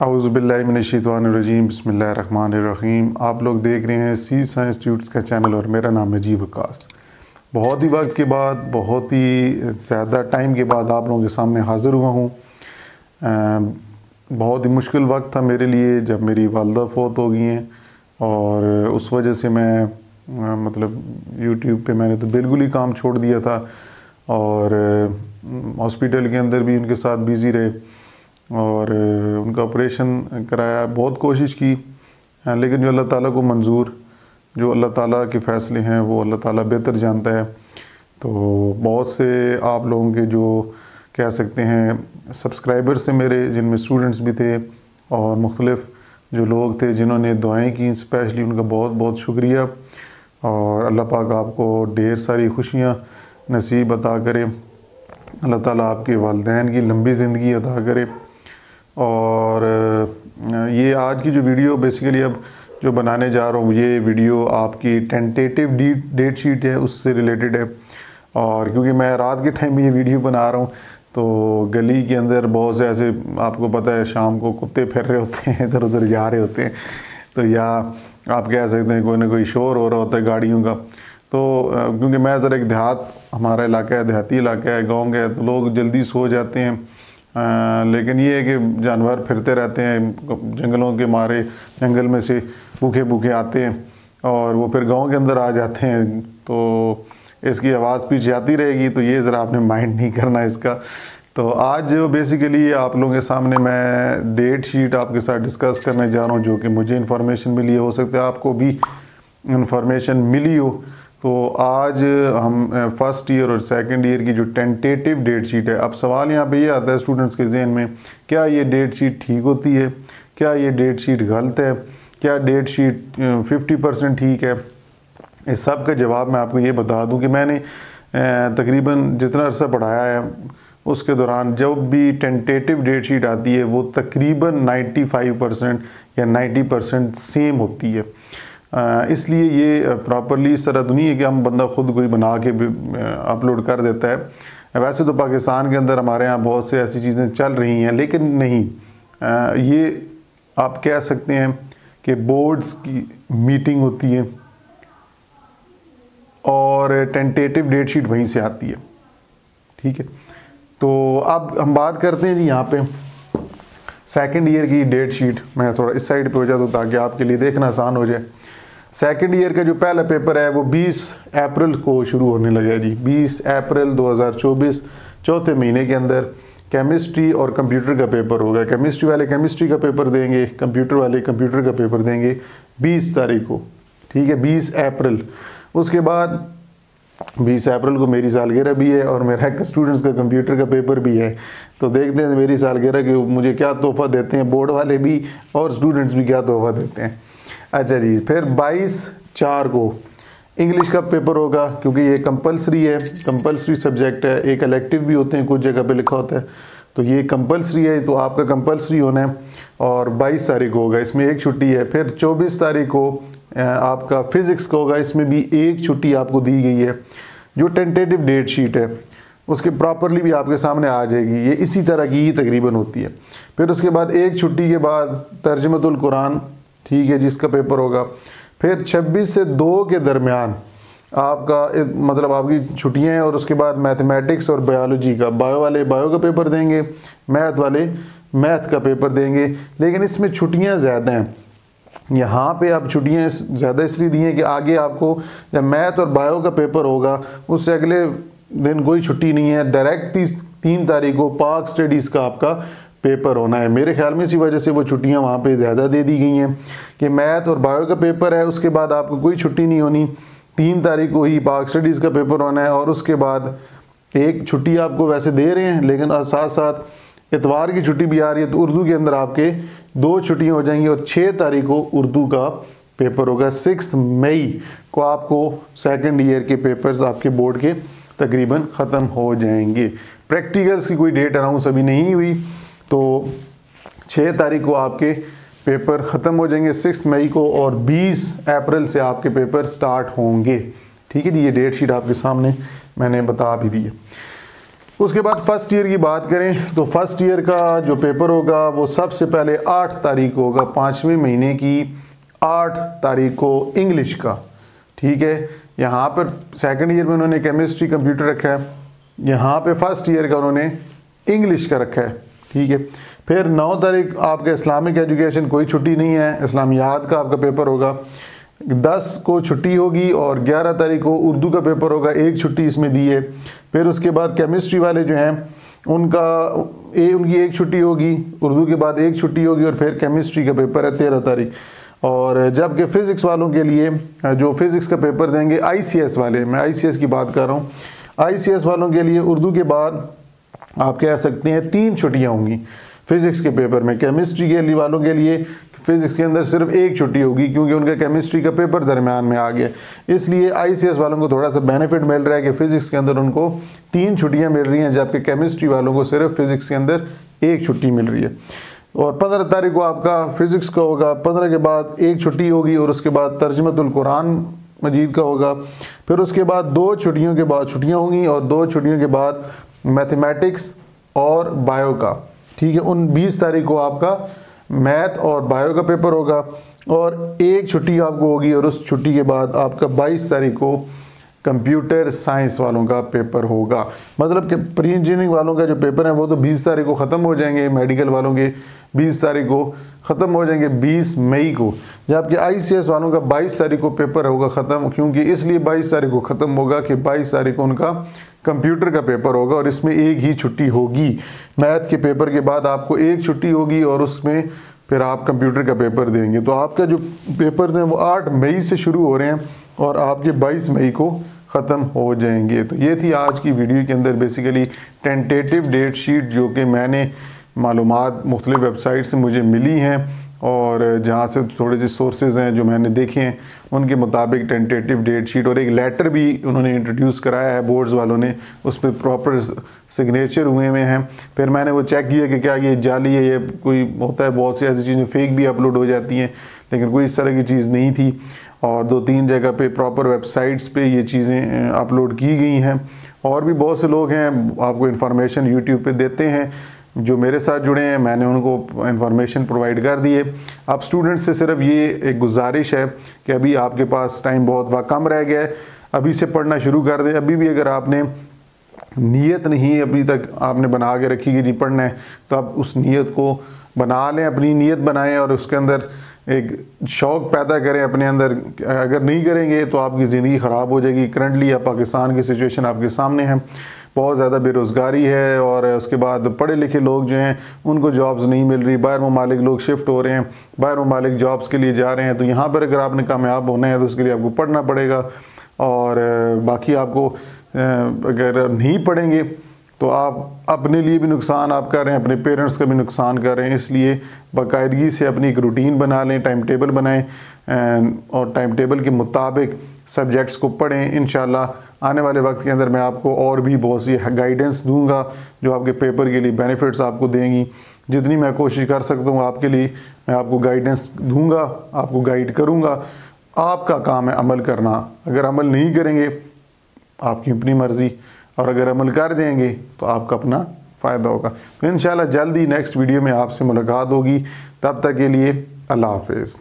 औज़ुबिल्लाहिमिनश्शैतानिर्रजीम बिस्मिल्लाहिर्रहमानिर्रहीम। आप लोग देख रहे हैं सी साइंस ट्यूट्स का चैनल और मेरा नाम है जी वकास। बहुत ही वक्त के बाद, बहुत ही ज़्यादा टाइम के बाद आप लोगों के सामने हाज़िर हुआ हूँ। बहुत ही मुश्किल वक्त था मेरे लिए जब मेरी वालदा फ़ौत हो गई हैं और उस वजह से मैं मतलब यूट्यूब पे मैंने तो बिल्कुल ही काम छोड़ दिया था और हॉस्पिटल के अंदर भी उनके साथ बिज़ी रहे और उनका ऑपरेशन कराया, बहुत कोशिश की, लेकिन जो अल्लाह ताला को मंजूर, जो अल्लाह ताला के फ़ैसले हैं वो अल्लाह ताला बेहतर जानता है। तो बहुत से आप लोगों के जो कह सकते हैं सब्सक्राइबर्स से मेरे, जिनमें स्टूडेंट्स भी थे और मुख्तलिफ़ जो लोग थे जिन्होंने दुआएं की, स्पेशली उनका बहुत बहुत शुक्रिया। और अल्लाह पाक आपको ढेर सारी खुशियाँ नसीब अता करे, अल्लाह ताला आपके वालिदैन की लंबी ज़िंदगी अता करे। और ये आज की जो वीडियो बेसिकली अब जो बनाने जा रहा हूँ, ये वीडियो आपकी टेंटेटिव डेट शीट है उससे रिलेटेड है। और क्योंकि मैं रात के टाइम में ये वीडियो बना रहा हूँ तो गली के अंदर बहुत से ऐसे, आपको पता है शाम को कुत्ते फिर रहे होते हैं, इधर उधर जा रहे होते हैं, तो या आप कह सकते हैं कोई ना कोई शोर हो रहा होता है गाड़ियों का। तो क्योंकि मैं ज़रा एक देहात, हमारा इलाका है देहाती इलाका है, गाँव का है, तो लोग जल्दी सो जाते हैं। लेकिन ये है कि जानवर फिरते रहते हैं जंगलों के मारे, जंगल में से भूखे भूखे आते हैं और वो फिर गांव के अंदर आ जाते हैं, तो इसकी आवाज़ पीछे आती रहेगी। तो ये ज़रा आपने माइंड नहीं करना इसका। तो आज जो बेसिकली आप लोगों के सामने मैं डेट शीट आपके साथ डिस्कस करने जा रहा हूँ, जो कि मुझे इन्फॉर्मेशन मिली है, हो सकता है आपको भी इन्फॉर्मेशन मिली हो। तो आज हम फर्स्ट ईयर और सेकंड ईयर की जो टेंटेटिव डेट शीट है, अब सवाल यहाँ पे ये आता है स्टूडेंट्स के जहन में, क्या ये डेट शीट ठीक होती है, क्या ये डेट शीट गलत है, क्या डेट शीट 50% ठीक है। इस सब का जवाब मैं आपको ये बता दूं कि मैंने तकरीबन जितना अरसा पढ़ाया है उसके दौरान जब भी टेंटेटिव डेट शीट आती है वो तकरीबन 95% या 90% सेम होती है। इसलिए ये प्रॉपरली इस तरह तो नहीं है कि हम बंदा खुद कोई बना के अपलोड कर देता है। वैसे तो पाकिस्तान के अंदर हमारे यहाँ बहुत से ऐसी चीज़ें चल रही हैं, लेकिन नहीं, ये आप कह सकते हैं कि बोर्ड्स की मीटिंग होती है और टेंटेटिव डेट शीट वहीं से आती है, ठीक है। तो अब हम बात करते हैं जी यहाँ पे सेकेंड ईयर की डेट शीट। मैं थोड़ा इस साइड पे हो जाता हूँ ताकि आपके लिए देखना आसान हो जाए। सेकेंड ईयर का जो पहला पेपर है वो 20 अप्रैल को शुरू होने लगा जी। 20 अप्रैल 2024 चौथे महीने के अंदर केमिस्ट्री और कंप्यूटर का पेपर होगा। केमिस्ट्री वाले केमिस्ट्री का पेपर देंगे, कंप्यूटर वाले कंप्यूटर का पेपर देंगे 20 तारीख को, ठीक है, 20 अप्रैल। उसके बाद 20 अप्रैल को मेरी सालगिरह भी है और मेरा एक स्टूडेंट्स का कंप्यूटर का पेपर भी है। तो देखते हैं मेरी सालगिरह के मुझे क्या तोहफा देते हैं, बोर्ड वाले भी और स्टूडेंट्स भी क्या तोहफा देते हैं। अच्छा जी, फिर 22/4 को इंग्लिश का पेपर होगा, क्योंकि ये कंपलसरी है, कंपलसरी सब्जेक्ट है। एक इलेक्टिव भी होते हैं, कुछ जगह पे लिखा होता है, तो ये कंपलसरी है, तो आपका कंपलसरी होना है। और 22 तारीख को होगा, इसमें एक छुट्टी है। फिर 24 तारीख को आपका फिज़िक्स का होगा, इसमें भी एक छुट्टी आपको दी गई है। जो टेंटेटिव डेट शीट है उसके प्रॉपरली भी आपके सामने आ जाएगी, ये इसी तरह की ही तकरीबन होती है। फिर उसके बाद एक छुट्टी के बाद तर्जुमतुल कुरान, ठीक है, जिसका पेपर होगा। फिर 26 से 2 के दरमियान आपका मतलब आपकी छुट्टियां हैं और उसके बाद मैथमेटिक्स और बायोलॉजी का, बायो वाले बायो का पेपर देंगे, मैथ वाले मैथ का पेपर देंगे। लेकिन इसमें छुट्टियां ज़्यादा हैं यहाँ पे। अब छुट्टियां ज़्यादा इसलिए दी हैं कि आगे आपको जब मैथ और बायो का पेपर होगा उससे अगले दिन कोई छुट्टी नहीं है, डायरेक्ट 3 तारीख को पाक स्टडीज़ का आपका पेपर होना है। मेरे ख्याल में इसी वजह से वो छुट्टियां वहाँ पे ज़्यादा दे दी गई हैं कि मैथ और बायो का पेपर है, उसके बाद आपको कोई छुट्टी नहीं होनी। 3 तारीख को ही पाक स्टडीज़ का पेपर होना है और उसके बाद एक छुट्टी आपको वैसे दे रहे हैं, लेकिन साथ साथ इतवार की छुट्टी भी आ रही है, तो उर्दू के अंदर आपके 2 छुट्टियाँ हो जाएंगी। और 6 तारीख को उर्दू का पेपर होगा। 6 मई को आपको सेकेंड ईयर के पेपर्स आपके बोर्ड के तकरीबन ख़त्म हो जाएंगे। प्रैक्टिकल्स की कोई डेट अनाउंस अभी नहीं हुई, तो 6 तारीख को आपके पेपर ख़त्म हो जाएंगे 6 मई को, और 20 अप्रैल से आपके पेपर स्टार्ट होंगे, ठीक है जी। ये डेट शीट आपके सामने मैंने बता भी दी है। उसके बाद फर्स्ट ईयर की बात करें तो फर्स्ट ईयर का जो पेपर होगा वो सबसे पहले 8 तारीख को होगा, 5वें महीने की 8 तारीख को इंग्लिश का। ठीक है, यहाँ पर सेकंड ईयर में उन्होंने केमिस्ट्री कंप्यूटर रखा है, यहाँ पे फर्स्ट ईयर का उन्होंने इंग्लिश का रखा है। ठीक है, फिर 9 तारीख आपका इस्लामिक एजुकेशन, कोई छुट्टी नहीं है, इस्लामियात का आपका पेपर होगा। 10 को छुट्टी होगी और 11 तारीख को उर्दू का पेपर होगा, एक छुट्टी इसमें दी है। फिर उसके बाद केमिस्ट्री वाले जो हैं उनकी एक छुट्टी होगी, उर्दू के बाद एक छुट्टी होगी और फिर केमिस्ट्री का पेपर है 13 तारीख। और जबकि फ़िज़िक्स वालों के लिए जो फ़िज़िक्स का पेपर देंगे ICS वाले, मैं ICS की बात कर रहा हूँ, ICS वालों के लिए उर्दू के बाद आप कह सकते हैं 3 छुट्टियाँ होंगी फ़िज़िक्स के पेपर में। केमिस्ट्री के लिए वालों के लिए फ़िज़िक्स के अंदर सिर्फ एक छुट्टी होगी क्योंकि उनका केमिस्ट्री का पेपर दरमियान में आ गया, इसलिए ICS वालों को थोड़ा सा बेनिफिट मिल रहा है कि फ़िज़िक्स के अंदर उनको 3 छुट्टियाँ मिल रही हैं, जबकि केमिस्ट्री वालों को सिर्फ फ़िज़िक्स के अंदर एक छुट्टी मिल रही है। और 15 तारीख को आपका फ़िज़िक्स का होगा, 15 के बाद एक छुट्टी होगी और उसके बाद तर्जुमतुल कुरान मजीद का होगा। फिर उसके बाद 2 छुट्टियों के बाद छुट्टियाँ होंगी और 2 छुट्टियों के बाद मैथमेटिक्स और बायो का। ठीक है, उन 20 तारीख को आपका मैथ और बायो का पेपर होगा और एक छुट्टी आपको होगी और उस छुट्टी के बाद आपका 22 तारीख को कंप्यूटर साइंस वालों का पेपर होगा। मतलब कि प्री इंजीनियरिंग वालों का जो पेपर है वो तो 20 तारीख को ख़त्म हो जाएंगे, मेडिकल वालों के 20 तारीख को ख़त्म हो जाएंगे 20 मई को, जबकि ICS वालों का 22 तारीख को पेपर होगा ख़त्म। क्योंकि इसलिए 22 तारीख को ख़त्म होगा कि 22 तारीख को उनका कंप्यूटर का पेपर होगा और इसमें एक ही छुट्टी होगी। मैथ के पेपर के बाद आपको एक छुट्टी होगी और उसमें फिर आप कंप्यूटर का पेपर देंगे। तो आपका जो पेपर हैं वो 8 मई से शुरू हो रहे हैं और आपके 22 मई को ख़त्म हो जाएंगे। तो ये थी आज की वीडियो के अंदर बेसिकली टेंटेटिव डेट शीट, जो कि मैंने मालूमात मुख्तलिफ़ वेबसाइट से मुझे मिली हैं और जहाँ से थोड़े से सोर्सेज़ हैं जो मैंने देखे हैं उनके मुताबिक टेंटेटिव डेट शीट और एक लेटर भी उन्होंने इंट्रोड्यूस कराया है बोर्ड्स वालों ने, उस पर प्रॉपर सिग्नेचर हुए हुए हैं। फिर मैंने वो चेक किया कि क्या ये जाली है, ये कोई होता है बहुत सी ऐसी चीज़ें फेक भी अपलोड हो जाती हैं, लेकिन कोई इस तरह की चीज़ नहीं थी। और 2-3 जगह पे प्रॉपर वेबसाइट्स पे ये चीज़ें अपलोड की गई हैं। और भी बहुत से लोग हैं आपको इन्फॉर्मेशन यूट्यूब पे देते हैं जो मेरे साथ जुड़े हैं, मैंने उनको इन्फॉर्मेशन प्रोवाइड कर दी है। अब स्टूडेंट्स से सिर्फ ये एक गुजारिश है कि अभी आपके पास टाइम बहुत कम रह गया है, अभी से पढ़ना शुरू कर दें। अभी भी अगर आपने नीयत नहीं अभी तक आपने बना के रखी कि जी पढ़ना है, तो आप उस नीयत को बना लें, अपनी नीयत बनाएं और उसके अंदर एक शौक़ पैदा करें अपने अंदर। अगर नहीं करेंगे तो आपकी ज़िंदगी ख़राब हो जाएगी। करंटली अब पाकिस्तान की सिचुएशन आपके सामने है, बहुत ज़्यादा बेरोज़गारी है और उसके बाद पढ़े लिखे लोग जो हैं उनको जॉब्स नहीं मिल रही, बाहर ममालिक लोग शिफ्ट हो रहे हैं, बाहर ममालिक जॉब्स के लिए जा रहे हैं। तो यहाँ पर अगर आपने कामयाब होना है तो उसके लिए आपको पढ़ना पड़ेगा। और बाकी आपको अगर नहीं पढ़ेंगे तो आप अपने लिए भी नुकसान आप कर रहे हैं, अपने पेरेंट्स का भी नुकसान कर रहे हैं। इसलिए बाकायदगी से अपनी एक रूटीन बना लें, टाइम टेबल बनाएं और टाइम टेबल के मुताबिक सब्जेक्ट्स को पढ़ें। इंशाल्लाह आने वाले वक्त के अंदर मैं आपको और भी बहुत सी गाइडेंस दूंगा जो आपके पेपर के लिए बेनिफिट्स आपको देंगी। जितनी मैं कोशिश कर सकता हूँ आपके लिए मैं आपको गाइडेंस दूंगा, आपको गाइड करूँगा। आपका काम है अमल करना। अगर अमल नहीं करेंगे आपकी अपनी मर्ज़ी, और अगर अमल कर देंगे तो आपका अपना फ़ायदा होगा। तो इंशाल्लाह जल्दी नेक्स्ट वीडियो में आपसे मुलाकात होगी। तब तक के लिए अल्लाह हाफ़िज़।